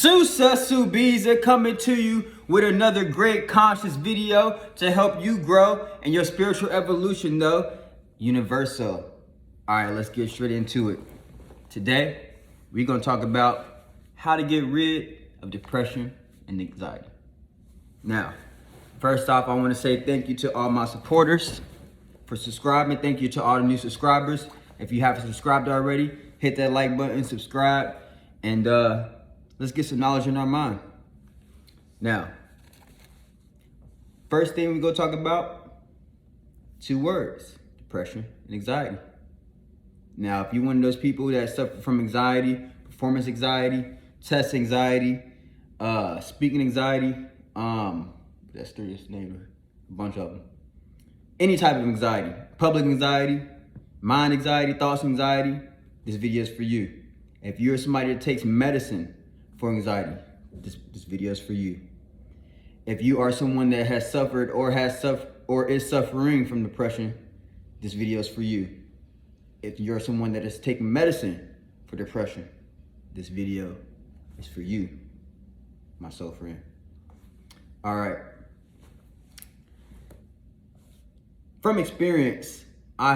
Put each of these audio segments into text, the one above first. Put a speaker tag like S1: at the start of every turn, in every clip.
S1: Susa Subiza coming to you with another great conscious video to help you grow in your spiritual evolution, though universal. All right, let's get straight into it. Today, we're going to talk about how to get rid of depression and anxiety. Now, first off, I want to say thank you to all my supporters for subscribing. Thank you to all the new subscribers. If you haven't subscribed already, hit that like button, subscribe, and let's get some knowledge in our mind. Now, first thing we're going to talk about, 2 words, depression and anxiety. Now, if you're one of those people that suffer from anxiety, performance anxiety, test anxiety, speaking anxiety, that's 3, just name a bunch of them. Any type of anxiety, public anxiety, mind anxiety, thoughts anxiety, this video is for you. If you're somebody that takes medicine for anxiety, this video is for you. If you are someone that has suffered or is suffering from depression, this video is for you. If you're someone that is taking medicine for depression, this video is for you, my soul friend. All right. From experience, I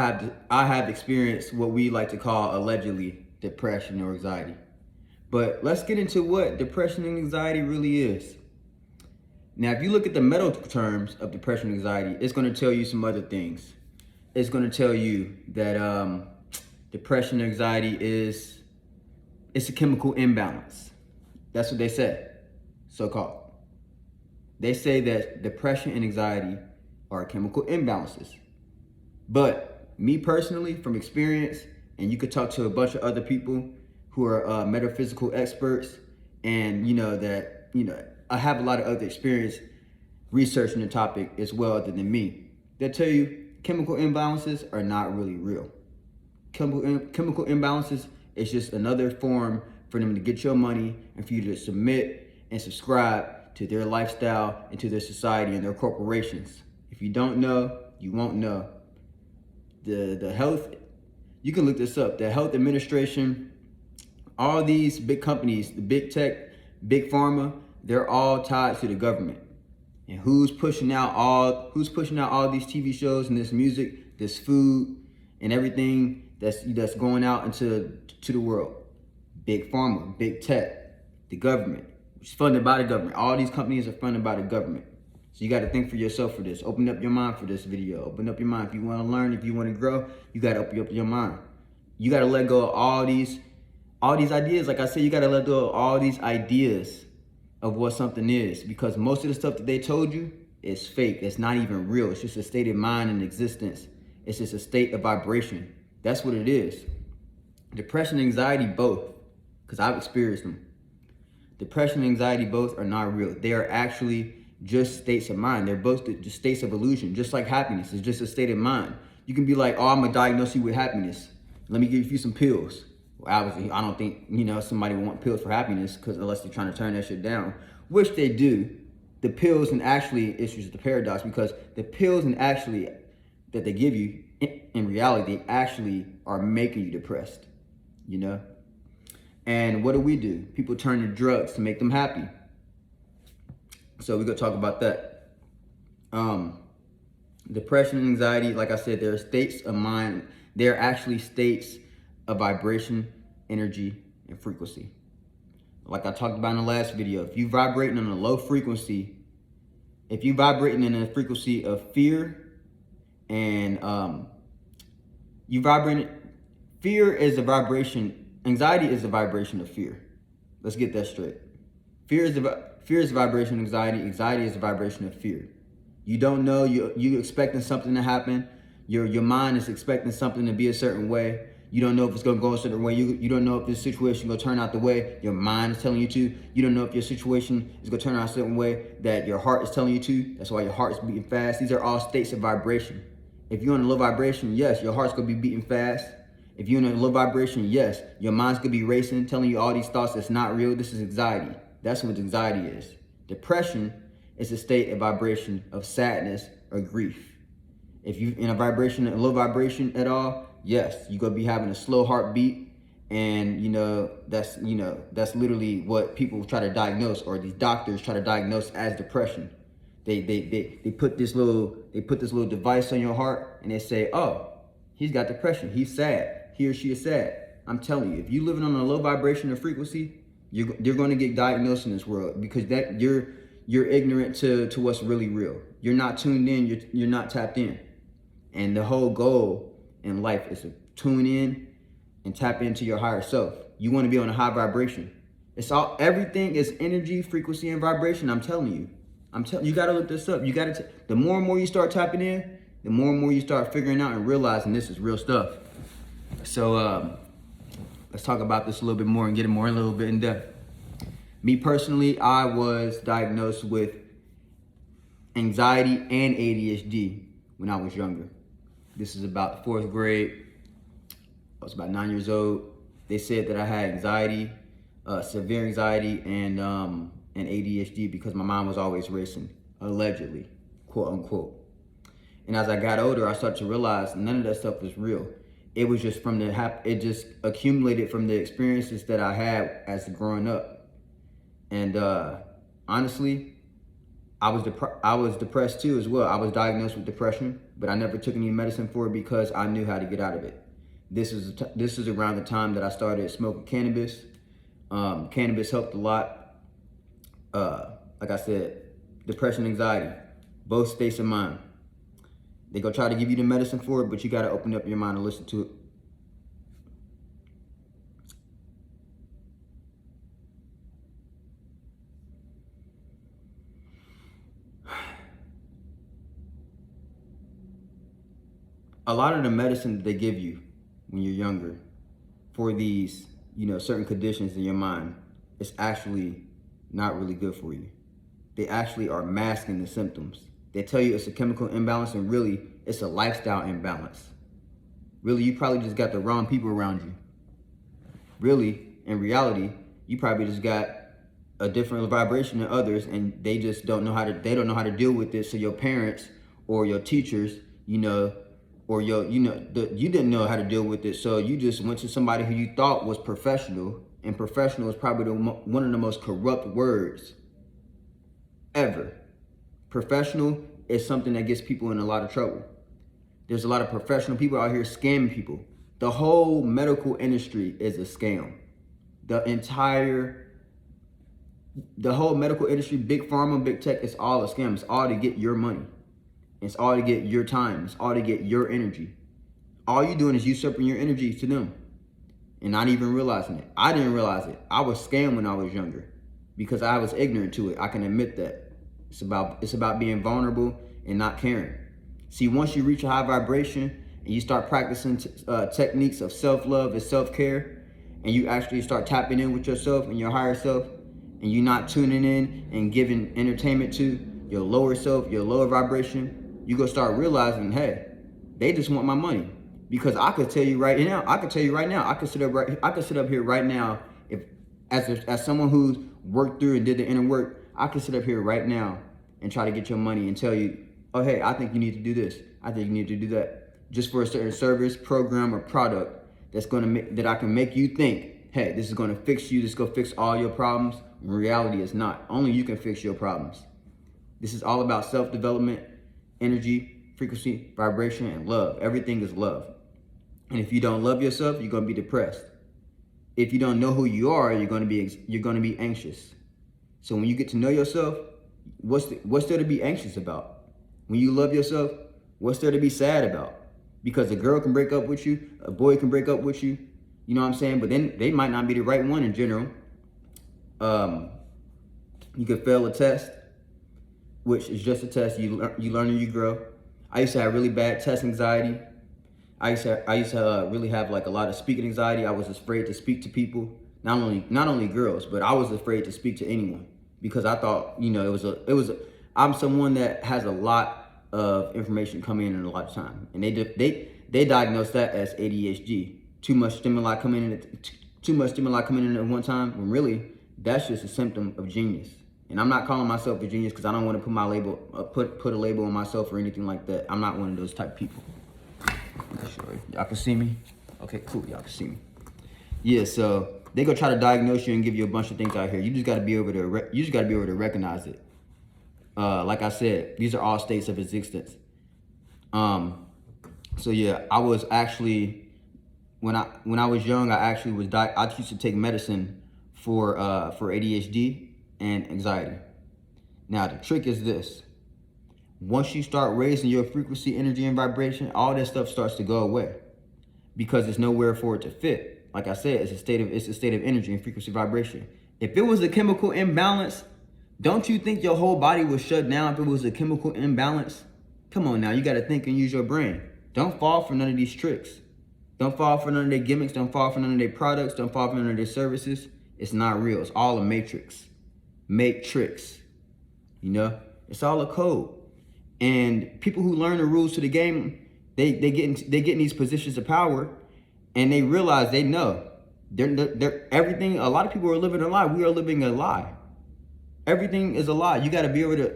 S1: have experienced what we like to call allegedly depression or anxiety. But let's get into what depression and anxiety really is. Now, if you look at the medical terms of depression and anxiety, it's going to tell you some other things. It's going to tell you that depression and anxiety it's a chemical imbalance. That's what they say, so-called. They say that depression and anxiety are chemical imbalances. But me personally, from experience, and you could talk to a bunch of other people who are metaphysical experts, and I have a lot of other experience researching the topic as well other than me. They'll tell you chemical imbalances are not really real. Chemical imbalances is just another form for them to get your money and for you to submit and subscribe to their lifestyle and to their society and their corporations. If you don't know, you won't know. The health, you can look this up, the health administration, all these big companies, the big tech, big pharma, they're all tied to the government. And who's pushing out all these TV shows and this music, this food, and everything that's going out into the world? Big pharma, big tech, the government, which is funded by the government. All these companies are funded by the government. So you got to think for yourself for this. Open up your mind for this video. Open up your mind. If you want to learn, if you want to grow, you got to open up your mind. You got to let go of all these ideas. Like I said, you got to let go of all these ideas of what something is, because most of the stuff that they told you is fake. It's not even real. It's just a state of mind and existence. It's just a state of vibration. That's what it is. Depression and anxiety both, because I've experienced them. Depression and anxiety both are not real. They are actually just states of mind. They're both just states of illusion, just like happiness is just a state of mind. You can be like, oh, I'm gonna diagnose you with happiness. Let me give you some pills. Well, obviously, I don't think, somebody would want pills for happiness, because unless they're trying to turn that shit down, which they do. The pills and actually, it's just a paradox, because the pills and actually that they give you, in reality, they actually are making you depressed, And what do? People turn to drugs to make them happy. So we're going to talk about that. Depression and anxiety, like I said, they're states of mind. They're actually states of vibration, energy, and frequency. Like I talked about in the last video, if you're vibrating on a low frequency, if you're vibrating in a frequency of fear, and fear is a vibration, anxiety is a vibration of fear. Let's get that straight. Fear is a vibration of anxiety. Anxiety is a vibration of fear. You don't know, you expecting something to happen. Your mind is expecting something to be a certain way. You don't know if it's going to go a certain way. You don't know if this situation is going to turn out the way your mind is telling you to. You don't know if your situation is going to turn out a certain way that your heart is telling you to. That's why your heart is beating fast. These are all states of vibration. If you're in a low vibration, yes, your heart's going to be beating fast. If you're in a low vibration, yes, your mind's going to be racing, telling you all these thoughts that's not real. This is anxiety. That's what anxiety is. Depression is a state of vibration of sadness or grief. If you're in a low vibration at all, yes, you're going to be having a slow heartbeat, And that's literally what people try to diagnose, or these doctors try to diagnose as depression. They put this little device on your heart, and they say, oh, he's got depression, he's sad, he or she is sad. I'm telling you, if you're living on a low vibration or frequency, you're going to get diagnosed in this world, because that you're ignorant to what's really real. You're not tuned in, you're not tapped in. And the whole goal in life is to tune in and tap into your higher self. You want to be on a high vibration. Everything is energy, frequency, and vibration. I'm telling you. You got to look this up. The more and more you start tapping in, the more and more you start figuring out and realizing this is real stuff. So let's talk about this a little bit more and get it more a little bit in depth. Me personally, I was diagnosed with anxiety and ADHD when I was younger. This is about the 4th grade. I was about 9 years old. They said that I had anxiety, severe anxiety, and ADHD because my mind was always racing, allegedly, quote unquote. And as I got older, I started to realize none of that stuff was real. It was just it just accumulated from the experiences that I had as growing up. And honestly, I was depressed too as well. I was diagnosed with depression, but I never took any medicine for it because I knew how to get out of it. This is around the time that I started smoking cannabis. Cannabis helped a lot. Like I said, depression, anxiety, both states of mind. They go try to give you the medicine for it, but you got to open up your mind and listen to it. A lot of the medicine that they give you when you're younger for these, certain conditions in your mind, it's actually not really good for you. They actually are masking the symptoms. They tell you it's a chemical imbalance, and really it's a lifestyle imbalance. Really, you probably just got the wrong people around you. Really, in reality, you probably just got a different vibration than others, and they just don't know how to deal with it. So your parents or your teachers, or you didn't know how to deal with it, so you just went to somebody who you thought was professional, and professional is probably one of the most corrupt words ever. Professional is something that gets people in a lot of trouble. There's a lot of professional people out here scamming people. The whole medical industry is a scam. The whole medical industry, big pharma, big tech, it's all a scam. It's all to get your money. It's all to get your time. It's all to get your energy. All you're doing is usurping your energy to them and not even realizing it. I didn't realize it. I was scammed when I was younger because I was ignorant to it. I can admit that. It's about being vulnerable and not caring. See, once you reach a high vibration and you start practicing techniques of self-love and self-care, and you actually start tapping in with yourself and your higher self, and you're not tuning in and giving entertainment to your lower self, your lower vibration, you're gonna start realizing, hey, they just want my money. Because I could tell you right now, I could sit up here right now, if as someone who's worked through and did the inner work, I could sit up here right now and try to get your money and tell you, oh, hey, I think you need to do this. I think you need to do that. Just for a certain service, program, or product that I can make you think, hey, this is gonna fix you, this is gonna fix all your problems. In reality, it's not. Only you can fix your problems. This is all about self-development, energy, frequency, vibration, and love. Everything is love. And if you don't love yourself, you're gonna be depressed. If you don't know who you are, you're gonna be anxious. So when you get to know yourself, what's there to be anxious about? When you love yourself, what's there to be sad about? Because a girl can break up with you, a boy can break up with you, you know what I'm saying? But then they might not be the right one in general. You could fail a test, which is just a test. You learn and you grow. I used to have really bad test anxiety. I used to really have like a lot of speaking anxiety. I was afraid to speak to people, not only girls, but I was afraid to speak to anyone because I thought, I'm someone that has a lot of information coming in a lot of time, and they diagnosed that as ADHD. Too much stimuli coming in at one time, when really that's just a symptom of genius. And I'm not calling myself a genius because I don't want to put my label, put a label on myself or anything like that. I'm not one of those type of people. Sure. Y'all can see me? Okay, cool. Y'all can see me. Yeah, so they go try to diagnose you and give you a bunch of things out here. You just got to be able to you just got to be able to recognize it. Like I said, these are all states of existence. So yeah, I was actually when I was young, I used to take medicine for ADHD and anxiety. Now the trick is this: once you start raising your frequency, energy, and vibration, all that stuff starts to go away because there's nowhere for it to fit. Like I said, it's a state of energy and frequency vibration. If it was a chemical imbalance, don't you think your whole body would shut down if it was a chemical imbalance? Come on now, you got to think and use your brain. Don't fall for none of these tricks. Don't fall for none of their gimmicks. Don't fall for none of their products. Don't fall for none of their services. It's not real. It's all a matrix. Matrix. You know, it's all a code. And people who learn the rules to the game, they get in these positions of power, and they realize they know they're everything. A lot of people are living a lie. We are living a lie. Everything is a lie. You got to be able to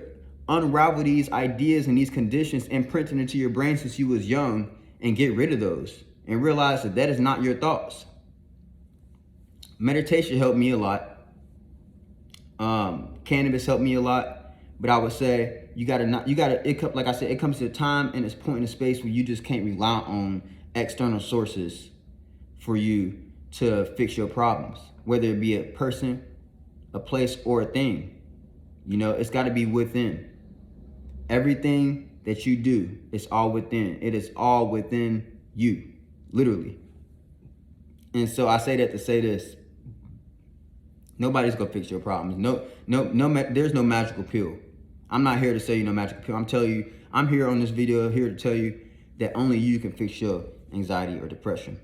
S1: unravel these ideas and these conditions imprinted into your brain since you was young and get rid of those and realize that that is not your thoughts. Meditation helped me a lot. Cannabis helped me a lot. But I would say like I said, it comes to a time and it's point in a space where you just can't rely on external sources for you to fix your problems, whether it be a person, a place, or a thing. You know, it's got to be within. Everything that you do is all within. It is all within you, literally. And so I say that to say this: nobody's gonna fix your problems. There's no magical pill. I'm not here to sell you no magical pill. I'm telling you, I'm here on this video here to tell you that only you can fix your anxiety or depression.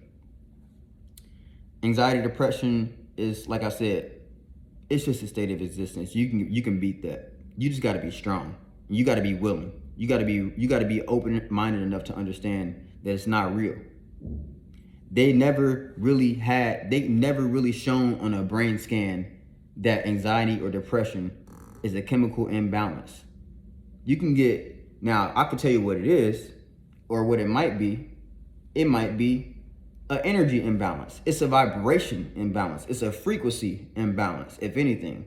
S1: Anxiety, depression is, like I said, it's just a state of existence. You can beat that. You just got to be strong. You got to be willing. You got to be open-minded enough to understand that it's not real. They never really shown on a brain scan that anxiety or depression is a chemical imbalance. You can get, now I can tell you what it is or what it might be. It might be an energy imbalance. It's a vibration imbalance. It's a frequency imbalance, if anything.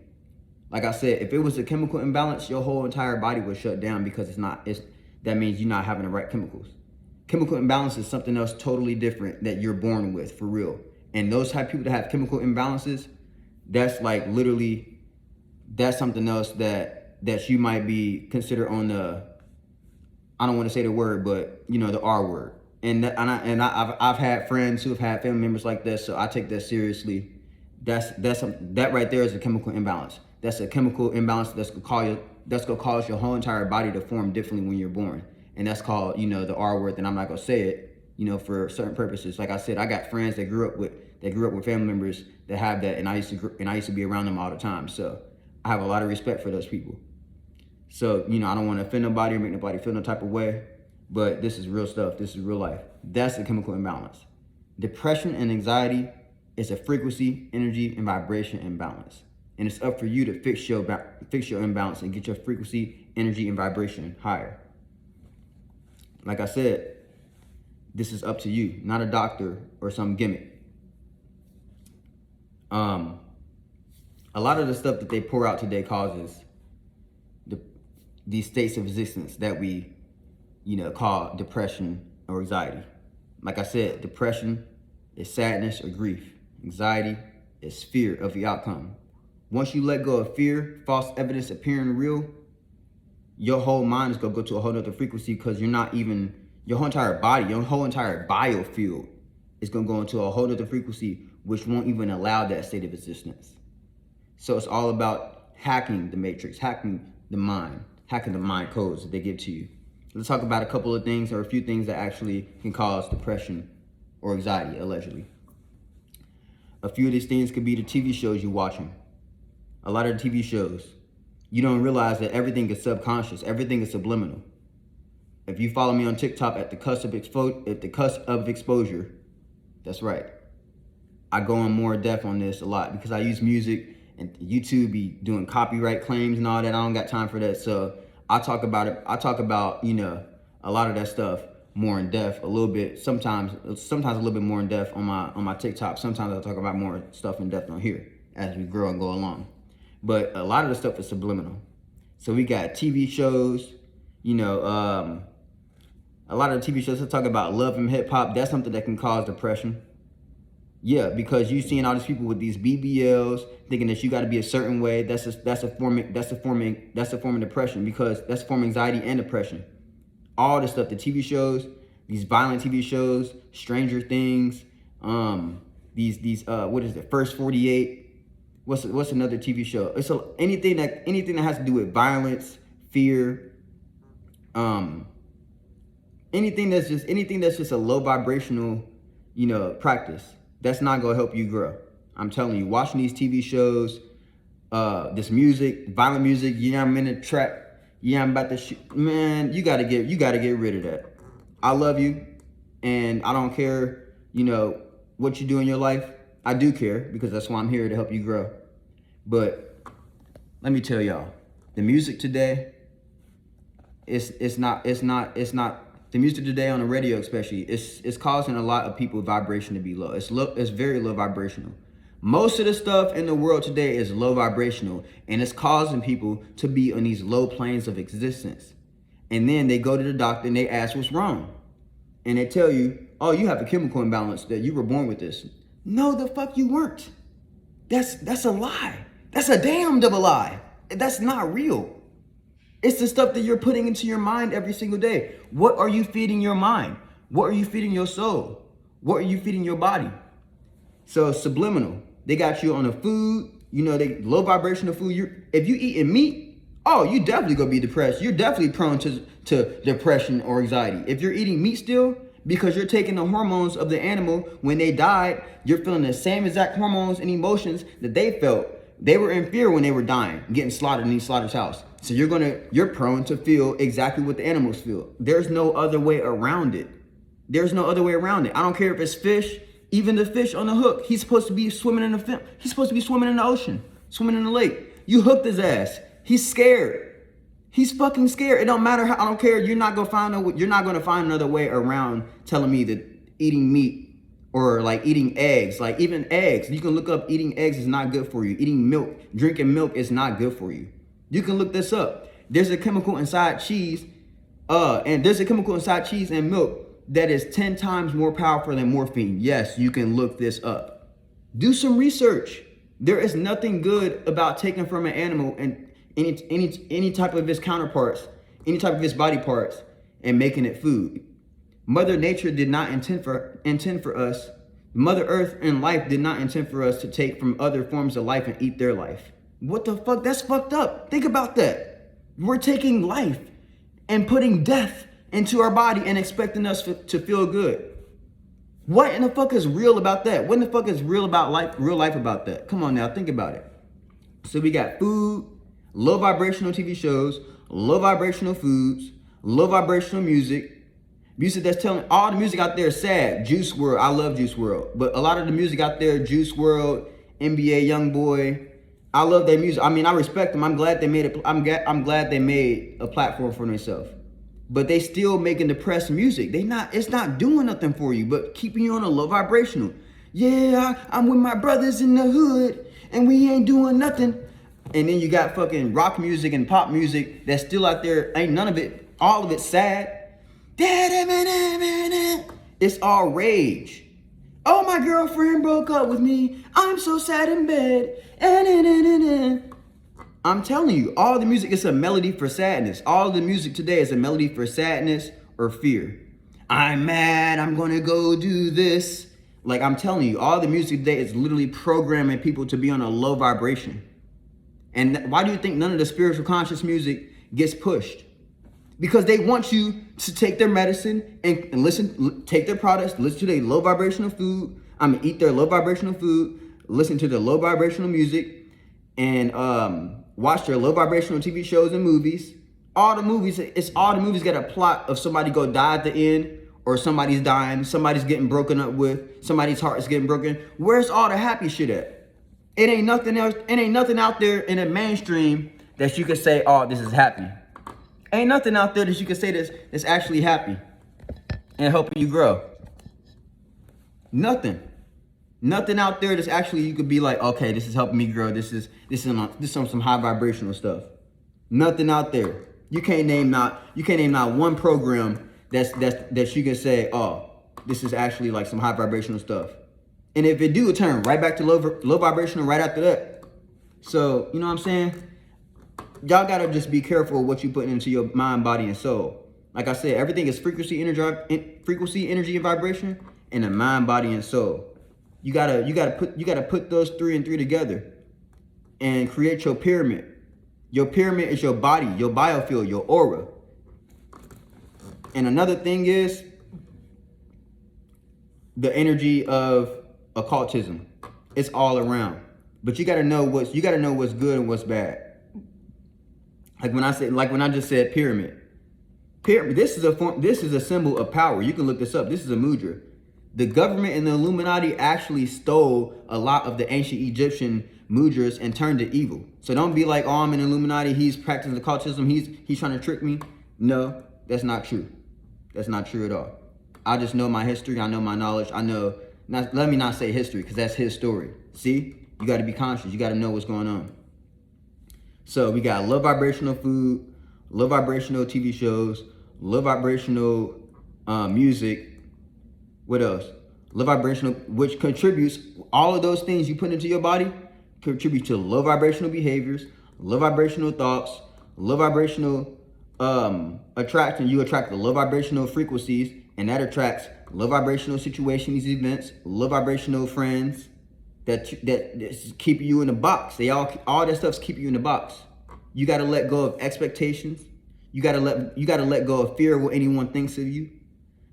S1: Like I said, if it was a chemical imbalance, your whole entire body would shut down because that means you're not having the right chemicals. Chemical imbalance is something else totally different that you're born with, for real. And those type of people that have chemical imbalances, that's like literally, that's something else that you might be considered on the, I don't want to say the word, but you know, the R word. I've had friends who have had family members like this, so I take that seriously. That right there is a chemical imbalance. That's a chemical imbalance that's gonna cause your whole entire body to form differently when you're born. And that's called, you know, the R word, and I'm not gonna say it, you know, for certain purposes. Like I said, I got friends that grew up with family members that have that, and I used to be around them all the time. So I have a lot of respect for those people. So, you know, I don't want to offend nobody or make nobody feel no type of way, but this is real stuff. This is real life. That's a chemical imbalance. Depression and anxiety is a frequency, energy, and vibration imbalance. And it's up for you to fix your imbalance and get your frequency, energy, and vibration higher. Like I said, this is up to you, not a doctor or some gimmick. A lot of the stuff that they pour out today causes these states of existence that we, you know, call depression or anxiety. Like I said, depression is sadness or grief. Anxiety is fear of the outcome. Once you let go of fear, false evidence appearing real, your whole mind is gonna go to a whole nother frequency because you're not even, your whole entire body, your whole entire biofield is gonna go into a whole nother frequency which won't even allow that state of existence. So it's all about hacking the matrix, hacking the mind codes that they give to you. Let's talk about a couple of things or a few things that actually can cause depression or anxiety, allegedly. A few of these things could be the TV shows you're watching. A lot of the TV shows, you don't realize that everything is subconscious, everything is subliminal. If you follow me on TikTok at the cusp of exposure, that's right. I go in more depth on this a lot because I use music and YouTube be doing copyright claims and all that. I don't got time for that. So I talk about it. I talk about, you know, a lot of that stuff more in depth a little bit. Sometimes a little bit more in depth on my TikTok. Sometimes I'll talk about more stuff in depth on here as we grow and go along. But a lot of the stuff is subliminal. So we got TV shows, you know, a lot of the TV shows that talk about love and hip hop. That's something that can cause depression. Yeah, because you seeing all these people with these BBLs thinking that you got to be a certain way. That's a form of depression, because that's a form of anxiety and depression. All the stuff, the TV shows, these violent TV shows, Stranger Things, these what is it, First 48? What's another TV show? It's anything that has to do with violence, fear, anything that's just a low vibrational, you know, practice. That's not gonna help you grow. I'm telling you, watching these TV shows, this music, violent music, yeah, I'm in a trap, yeah, I'm about to shoot. Man, you gotta get rid of that. I love you, and I don't care, you know, what you do in your life. I do care, because that's why I'm here, to help you grow. But let me tell y'all, the music today, it's not the music today on the radio, especially, it's causing a lot of people vibration to be low. It's very low vibrational. Most of the stuff in the world today is low vibrational, and it's causing people to be on these low planes of existence. And then they go to the doctor and they ask what's wrong. And they tell you, oh, you have a chemical imbalance, that you were born with this. No, the fuck you weren't. That's a lie. That's a damn double lie. That's not real. It's the stuff that you're putting into your mind every single day. What are you feeding your mind? What are you feeding your soul? What are you feeding your body? So subliminal. They got you on a food, you know, they low vibrational food. If you eating meat, oh, you definitely gonna be depressed. You're definitely prone to depression or anxiety. If you're eating meat still, because you're taking the hormones of the animal when they died, you're feeling the same exact hormones and emotions that they felt. They were in fear when they were dying, getting slaughtered in these slaughterhouses. So you're prone to feel exactly what the animals feel. There's no other way around it. There's no other way around it. I don't care if it's fish, even the fish on the hook. He's supposed to be swimming in the He's supposed to be swimming in the ocean, swimming in the lake. You hooked his ass. He's scared. He's fucking scared. It don't matter how. I don't care. You're not gonna find another way around telling me that eating meat, or like eating eggs, like even eggs, you can look up, eating eggs is not good for you. Eating milk, drinking milk is not good for you. You can look this up. There's a chemical inside cheese, and milk that is 10 times more powerful than morphine. Yes, you can look this up. Do some research. There is nothing good about taking from an animal and any type of its counterparts, any type of its body parts, and making it food. Mother Nature did not intend for us. Mother Earth and life did not intend for us to take from other forms of life and eat their life. What the fuck? That's fucked up. Think about that. We're taking life and putting death into our body and expecting us to feel good. What in the fuck is real about that? What in the fuck is real life about that? Come on now, think about it. So we got food, low vibrational TV shows, low vibrational foods, low vibrational music that's telling, all the music out there is sad. Juice WRLD, I love Juice WRLD, but a lot of the music out there, Juice WRLD, NBA YoungBoy, I love their music. I mean, I respect them. I'm glad they made a platform for themselves. But they still making depressed music. It's not doing nothing for you, but keeping you on a low vibrational. Yeah, I'm with my brothers in the hood, and we ain't doing nothing. And then you got fucking rock music and pop music that's still out there. Ain't none of it, all of it sad. It's all rage. Oh, my girlfriend broke up with me. I'm so sad in bed. I'm telling you, all the music is a melody for sadness. All the music today is a melody for sadness or fear. I'm mad, I'm gonna go do this. Like, I'm telling you, all the music today is literally programming people to be on a low vibration. And why do you think none of the spiritual conscious music gets pushed? Because they want you to take their medicine and take their products, listen to their low vibrational food. Eat their low vibrational food, listen to their low vibrational music, and watch their low vibrational TV shows and movies. All the movies got a plot of somebody go die at the end, or somebody's dying, somebody's getting broken up with, somebody's heart is getting broken. Where's all the happy shit at? It ain't nothing else. It ain't nothing out there in the mainstream that you can say, oh, this is happy. Ain't nothing out there that you can say that's actually happy. and helping you grow? Nothing. Nothing out there that's actually you could be like, okay, this is helping me grow. This is some high vibrational stuff. Nothing out there. You can't name not one program that you can say, oh, this is actually like some high vibrational stuff. And if it do, it turn right back to low vibrational right after that. So, you know what I'm saying? Y'all gotta just be careful of what you put into your mind, body, and soul. Like I said, everything is frequency, energy, and vibration, and the mind, body, and soul. You gotta put those three and three together and create your pyramid. Your pyramid is your body, your biofield, your aura. And another thing is the energy of occultism. It's all around. But you gotta know what's good and what's bad. Like when I just said pyramid. This is a symbol of power. You can look this up. This is a mudra. The government and the Illuminati actually stole a lot of the ancient Egyptian mudras and turned it evil. So don't be like, oh, I'm an Illuminati, he's practicing occultism, he's trying to trick me. No, that's not true. That's not true at all. I just know my history, I know my knowledge, let me not say history, because that's his story. See? You got to be conscious, you got to know what's going on. So we got low vibrational food, low vibrational TV shows, low vibrational music. What else? Low vibrational, which contributes, all of those things you put into your body contribute to low vibrational behaviors, low vibrational thoughts, low vibrational attraction. You attract the low vibrational frequencies, and that attracts low vibrational situations, events, low vibrational friends that keep you in the box. All that stuff's keeping you in the box. You got to let go of expectations. You got to let go of fear of what anyone thinks of you.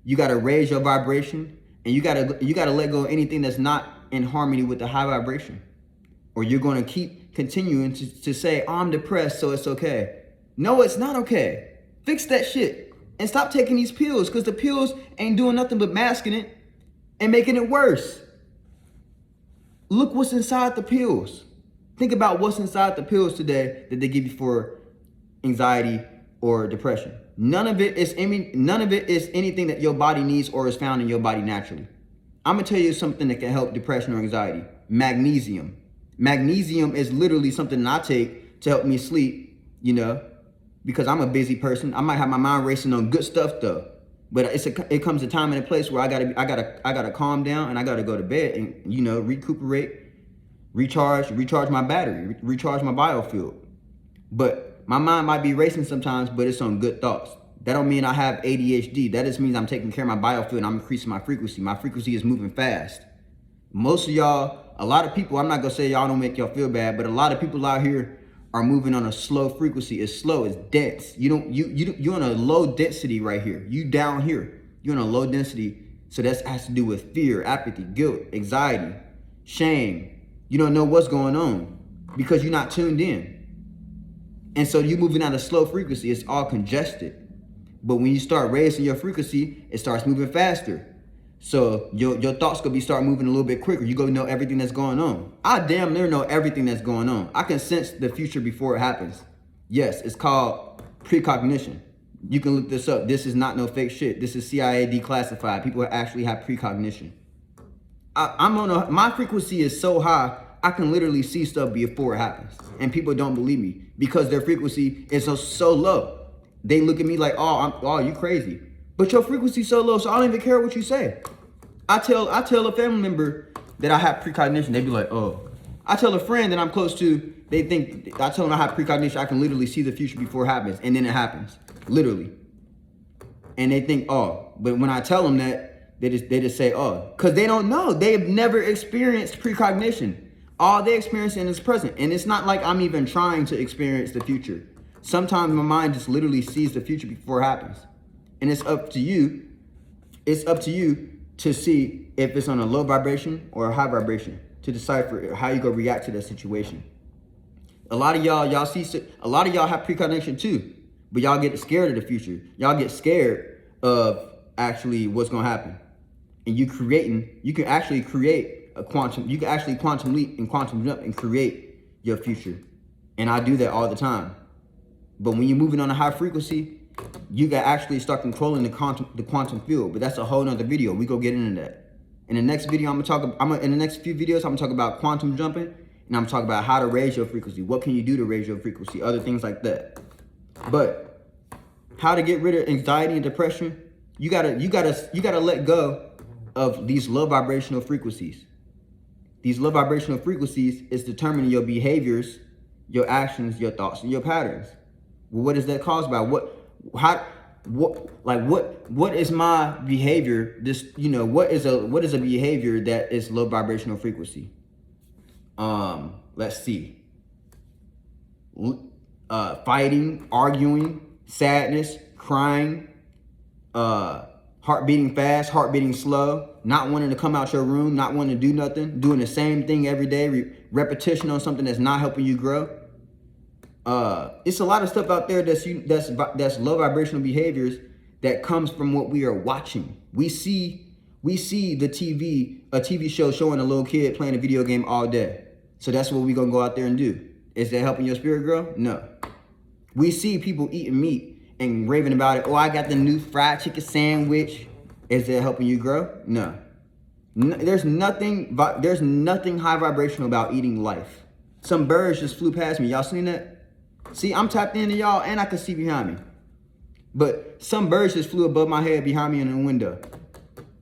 S1: You got to raise your vibration, and you got to let go of anything that's not in harmony with the high vibration, or you're going to keep continuing to say, oh, I'm depressed, so it's okay. No, it's not okay. Fix that shit and stop taking these pills, because the pills ain't doing nothing but masking it and making it worse. Look what's inside the pills. Think about what's inside the pills today that they give you for anxiety or depression. None of it is anything that your body needs or is found in your body naturally. I'm gonna tell you something that can help depression or anxiety. Magnesium. Magnesium is literally something that I take to help me sleep, because I'm a busy person. I might have my mind racing on good stuff though, but it comes a time and a place where I gotta calm down, and I gotta go to bed and recuperate, recharge my battery, recharge my biofield. But my mind might be racing sometimes, but it's on good thoughts. That don't mean I have ADHD. That just means I'm taking care of my biofield and I'm increasing my frequency. My frequency is moving fast. Most of y'all, a lot of people, I'm not gonna say y'all don't make y'all feel bad, but a lot of people out here are moving on a slow frequency. It's slow, it's dense. You're on a low density right here. You down here, you're on a low density. So that has to do with fear, apathy, guilt, anxiety, shame. You don't know what's going on because you're not tuned in. And so you're moving at a slow frequency. It's all congested. But when you start raising your frequency, it starts moving faster. So your thoughts gonna start moving a little bit quicker. You gonna know everything that's going on. I damn near know everything that's going on. I can sense the future before it happens. Yes, it's called precognition. You can look this up. This is not no fake shit. This is CIA declassified. People actually have precognition. My frequency is so high, I can literally see stuff before it happens. And people don't believe me because their frequency is so low. They look at me like, oh, you crazy. But your frequency's so low, so I don't even care what you say. I tell a family member that I have precognition. They be like, oh. I tell a friend that I'm close to, I tell them I have precognition. I can literally see the future before it happens. And then it happens, literally. And they think, oh. But when I tell them that, they just say, oh. Because they don't know. They've never experienced precognition. All they experience is present. And it's not like I'm even trying to experience the future. Sometimes my mind just literally sees the future before it happens. And it's up to you. It's up to you to see if it's on a low vibration or a high vibration to decipher how you gonna react to that situation. A lot of y'all have precognition too, but y'all get scared of the future. Y'all get scared of actually what's gonna happen. And you can actually quantum leap and quantum jump and create your future. And I do that all the time. But when you're moving on a high frequency, you can actually start controlling the quantum field. But that's a whole nother video. We go get into that. In the next video, in the next few videos, I'm gonna talk about quantum jumping, and I'm gonna talk about how to raise your frequency. What can you do to raise your frequency? Other things like that. But how to get rid of anxiety and depression? You gotta let go of these low vibrational frequencies. These low vibrational frequencies is determining your behaviors, your actions, your thoughts, and your patterns. Well, what is that caused by? What is my behavior? What is a behavior that is low vibrational frequency? Let's see. Fighting, arguing, sadness, crying, heart beating fast, heart beating slow, not wanting to come out your room, not wanting to do nothing, doing the same thing every day, repetition on something that's not helping you grow. It's a lot of stuff out there that's low vibrational behaviors that comes from what we are watching. We see a TV show showing a little kid playing a video game all day. So that's what we're gonna go out there and do. Is that helping your spirit grow? No. We see people eating meat and raving about it. Oh, I got the new fried chicken sandwich. Is that helping you grow? No. There's nothing high vibrational about eating life. Some birds just flew past me. Y'all seen that? See, I'm tapped into y'all and I can see behind me. But some birds just flew above my head behind me in the window.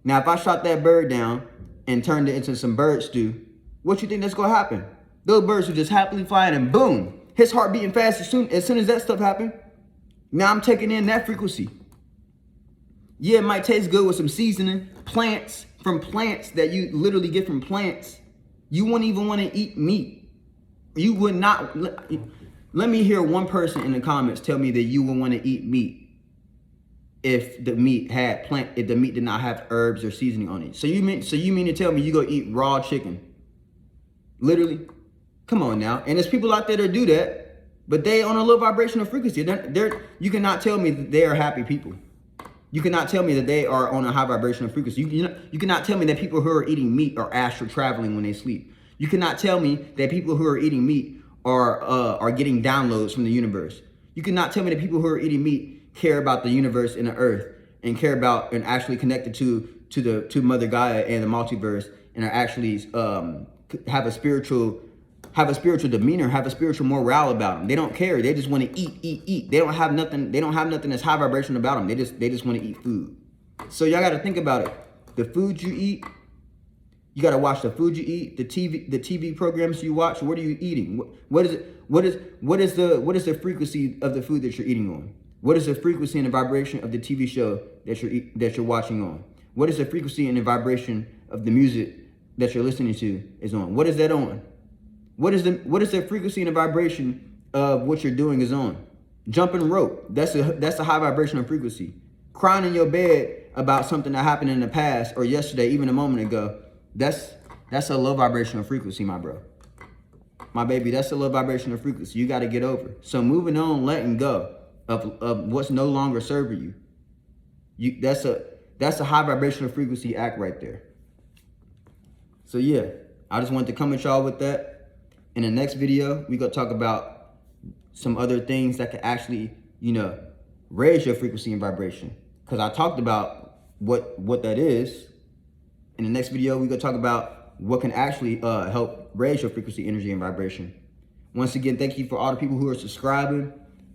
S1: Now, if I shot that bird down and turned it into some bird stew, what you think that's gonna happen? Those birds are just happily flying and boom, his heart beating fast as soon as that stuff happened. Now I'm taking in that frequency. Yeah, it might taste good with some seasoning, plants that you literally get from plants. You wouldn't even want to eat meat. You would not. Let me hear one person in the comments tell me that you would want to eat meat if the meat did not have herbs or seasoning on it. So you mean to tell me you go eat raw chicken? Literally? Come on now. And there's people out there that do that, but they on a low vibrational frequency. You cannot tell me that they are happy people. You cannot tell me that they are on a high vibrational frequency. You cannot tell me that people who are eating meat are astral traveling when they sleep. You cannot tell me that people who are eating meat are getting downloads from the universe. You cannot tell me that people who are eating meat care about the universe and the earth and care about and actually connected to Mother Gaia and the multiverse and are actually have a spiritual demeanor, have a spiritual morale about them. They don't care. They just want to eat. They don't have nothing that's high vibration about them. They just want to eat food. So y'all got to think about it. The food you eat, you got to watch the food you eat, the TV programs you watch. What are you eating? What is the frequency of the food that you're eating on? What is the frequency and the vibration of the TV show that you're watching on? What is the frequency and the vibration of the music that you're listening to is on? What is that on? What is the frequency and the vibration of what you're doing is on? Jumping rope, that's a high vibrational frequency. Crying in your bed about something that happened in the past or yesterday, even a moment ago, that's a low vibrational frequency, my bro. My baby, that's a low vibrational frequency. You got to get over. So moving on, letting go of what's no longer serving you. That's a high vibrational frequency act right there. So yeah, I just wanted to come at y'all with that. In the next video, we're going to talk about some other things that can actually, raise your frequency and vibration. Because I talked about what that is. In the next video, we're going to talk about what can actually help raise your frequency, energy, and vibration. Once again, thank you for all the people who are subscribing,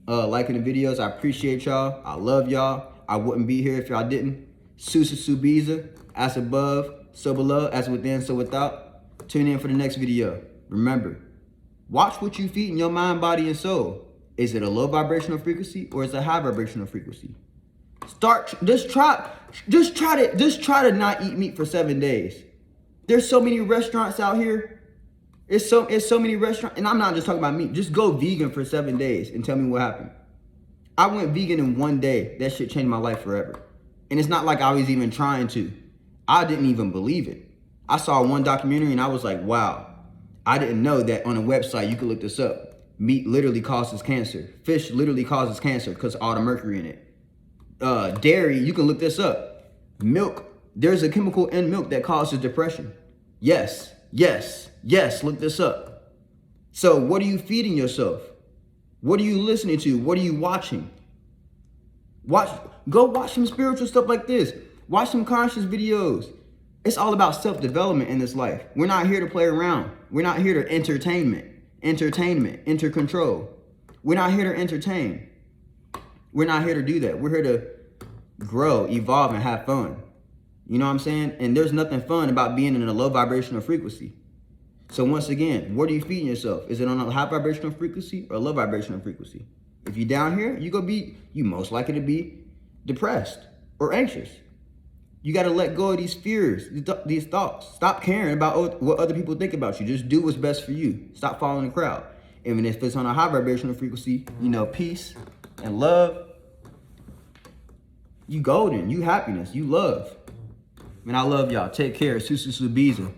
S1: liking the videos. I appreciate y'all. I love y'all. I wouldn't be here if y'all didn't. Susa Subiza, as above, so below, as within, so without. Tune in for the next video. Remember, watch what you feed in your mind, body, and soul. Is it a low vibrational frequency or is it a high vibrational frequency? Just try to not eat meat for 7 days. There's so many restaurants out here. It's so many restaurants, and I'm not just talking about meat. Just go vegan for 7 days and tell me what happened. I went vegan in 1 day. That shit changed my life forever. And it's not like I was even trying to. I didn't even believe it. I saw one documentary and I was like, wow. I didn't know that on a website, you could look this up. Meat literally causes cancer. Fish literally causes cancer because of all the mercury in it. Dairy, you can look this up. Milk, there's a chemical in milk that causes depression. Yes, look this up. So what are you feeding yourself? What are you listening to? What are you watching? Go watch some spiritual stuff like this. Watch some conscious videos. It's all about self-development in this life. We're not here to play around. We're not here to enter control. We're not here to entertain. We're not here to do that. We're here to grow, evolve, and have fun. You know what I'm saying? And there's nothing fun about being in a low vibrational frequency. So once again, what are you feeding yourself? Is it on a high vibrational frequency or a low vibrational frequency? If you're down here, you most likely to be depressed or anxious. You got to let go of these fears, these thoughts. Stop caring about what other people think about you. Just do what's best for you. Stop following the crowd. Even if it's on a high vibrational frequency, peace and love, you golden, you happiness, you love. Man, I love y'all. Take care. Susu Subiza.